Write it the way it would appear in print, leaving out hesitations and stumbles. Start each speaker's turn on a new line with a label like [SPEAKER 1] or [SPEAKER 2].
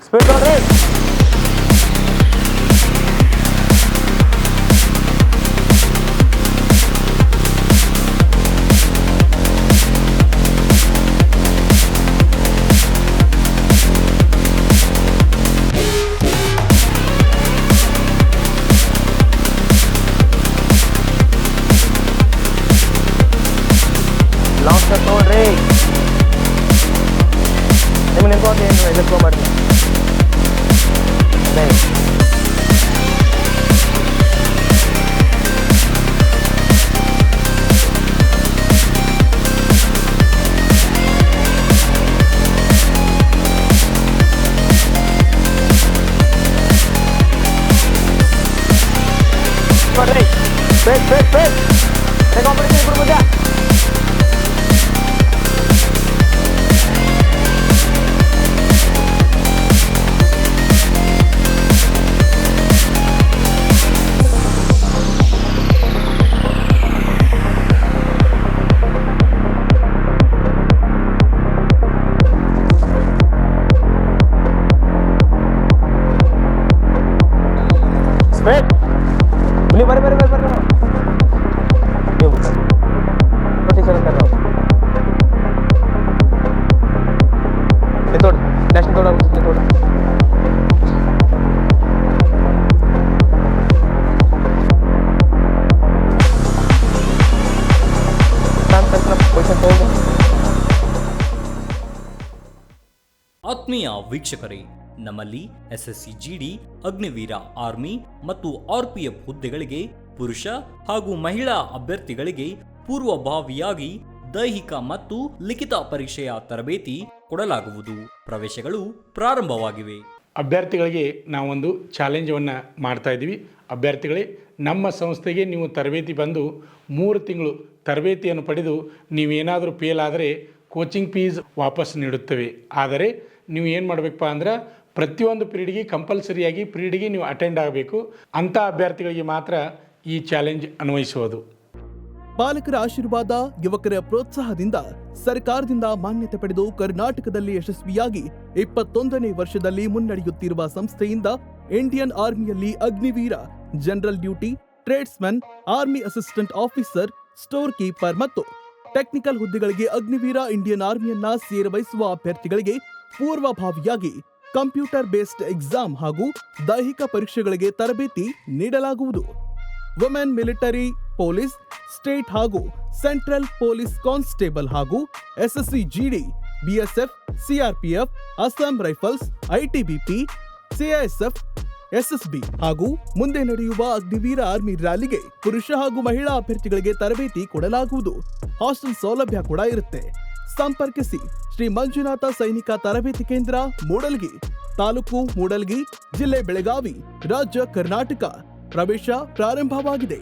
[SPEAKER 1] Speed ನೋಡ್ರಿ. Long step ನೋಡ್ರಿ. ನಿಮ್ಗೆ ನಿಂತ್ಕೊಂಡು ಏನು ಎದುರ್ಕೊಂಬರ್ರಿ. ನೋಡ್ರಿ ಬೇಸ್ ತಗೊಂಡ್ಬಿಡ್ತೀನಿ ಇಬ್ರು ಮುಂದೆ. ನೀವು ಬರ್ರಿ ಬರ್ರಿ ಬರ್ರಿ ಬರ್ರಿ ನೀವು ನೋಡಿ ಸರ್ ಅಂತಾರೆ ನಾವು ನಿಂತೋಡ್ರಿ ನ್ಯಾಷನಲ್ ತೋಡ ನಿಂತೋಡ್ರಿ.
[SPEAKER 2] ಆತ್ಮೀಯ ವೀಕ್ಷಕರೇ, ನಮ್ಮಲ್ಲಿ SSC GD, ಅಗ್ನಿವೀರ ಆರ್ಮಿ ಮತ್ತು RPF ಹುದ್ದೆಗಳಿಗೆ ಪುರುಷ ಹಾಗೂ ಮಹಿಳಾ ಅಭ್ಯರ್ಥಿಗಳಿಗೆ ಪೂರ್ವಭಾವಿಯಾಗಿ ದೈಹಿಕ ಮತ್ತು ಲಿಖಿತ ಪರೀಕ್ಷೆಯ ತರಬೇತಿ ಕೊಡಲಾಗುವುದು. ಪ್ರವೇಶಗಳು ಪ್ರಾರಂಭವಾಗಿವೆ.
[SPEAKER 3] ಅಭ್ಯರ್ಥಿಗಳಿಗೆ ನಾವೊಂದು ಚಾಲೆಂಜನ್ನು ಮಾಡ್ತಾ ಇದ್ದೀವಿ. ಅಭ್ಯರ್ಥಿಗಳೇ, ನಮ್ಮ ಸಂಸ್ಥೆಗೆ ನೀವು ತರಬೇತಿ ಬಂದು 3 ತಿಂಗಳು ತರಬೇತಿಯನ್ನು ಪಡೆದು ನೀವೇನಾದರೂ ಫೇಲ್ ಆದರೆ ಕೋಚಿಂಗ್ ಫೀಸ್ ವಾಪಸ್ ನೀಡುತ್ತೇವೆ. ಆದರೆ ನೀವು ಏನು ಮಾಡಬೇಕಪ್ಪ ಅಂದ್ರೆ ಪ್ರತಿಯೊಂದು ಪೀರಿಯಡ್ಗೆ ಕಂಪಲ್ಸರಿಯಾಗಿ ಪೀರಿಯಡ್ಗೆ ನೀವು ಅಟೆಂಡ್ ಆಗಬೇಕು. ಅಂಥ ಅಭ್ಯರ್ಥಿಗಳಿಗೆ ಮಾತ್ರ ಈ ಚಾಲೆಂಜ್ ಅನ್ವಯಿಸುವುದು.
[SPEAKER 4] ಪಾಲಕರ ಆಶೀರ್ವಾದ, ಯುವಕರ ಪ್ರೋತ್ಸಾಹದಿಂದ ಸರ್ಕಾರದಿಂದ ಮಾನ್ಯತೆ ಪಡೆದು ಕರ್ನಾಟಕದಲ್ಲಿ ಯಶಸ್ವಿಯಾಗಿ 21ನೇ ವರ್ಷದಲ್ಲಿ ಮುನ್ನಡೆಯುತ್ತಿರುವ ಸಂಸ್ಥೆಯಿಂದ ಇಂಡಿಯನ್ ಆರ್ಮಿಯಲ್ಲಿ Agniveer, general duty, tradesman, army assistant officer, store keeper ಮತ್ತು ಟೆಕ್ನಿಕಲ್ ಹುದ್ದೆಗಳಿಗೆ ಅಗ್ನಿವೀರ ಇಂಡಿಯನ್ ಆರ್ಮಿಯನ್ನ ಸೇರಬಯಸುವ ಅಭ್ಯರ್ಥಿಗಳಿಗೆ ಪೂರ್ವಭಾವಿಯಾಗಿ ಕಂಪ್ಯೂಟರ್ ಬೇಸ್ಡ್ ಎಕ್ಸಾಮ್ ಹಾಗೂ ದೈಹಿಕ ಪರೀಕ್ಷೆಗಳಿಗೆ ತರಬೇತಿ ನೀಡಲಾಗುವುದು. ವುಮೆನ್ ಮಿಲಿಟರಿ, ಪೊಲೀಸ್, ಸ್ಟೇಟ್ ಹಾಗೂ ಸೆಂಟ್ರಲ್ ಪೊಲೀಸ್ ಕಾನ್ಸ್ಟೇಬಲ್ ಹಾಗೂ SSC GD, BSF, CRPF, Assam rifles, ITBP, CISF, SSB ಹಾಗೂ ಮುಂದೆ ನಡೆಯುವ ಅಗ್ನಿವೀರ ಆರ್ಮಿ ರ್ಯಾಲಿಗೆ ಪುರುಷ ಹಾಗೂ ಮಹಿಳಾ ಅಭ್ಯರ್ಥಿಗಳಿಗೆ ತರಬೇತಿ ಕೊಡಲಾಗುವುದು. ಹಾಸ್ಟೆಲ್ ಸೌಲಭ್ಯ ಕೂಡ ಇರುತ್ತೆ. ಸಂಪರ್ಕಿಸಿ ಶ್ರೀ ಮಂಜುನಾಥ ಸೈನಿಕ ತರಬೇತಿ ಕೇಂದ್ರ, ಮೂಡಲ್ಗಿ, ತಾಲೂಕು ಮೂಡಲ್ಗಿ, ಜಿಲ್ಲೆ ಬೆಳಗಾವಿ, ರಾಜ್ಯ ಕರ್ನಾಟಕ. ಪ್ರವೇಶ ಪ್ರಾರಂಭವಾಗಿದೆ.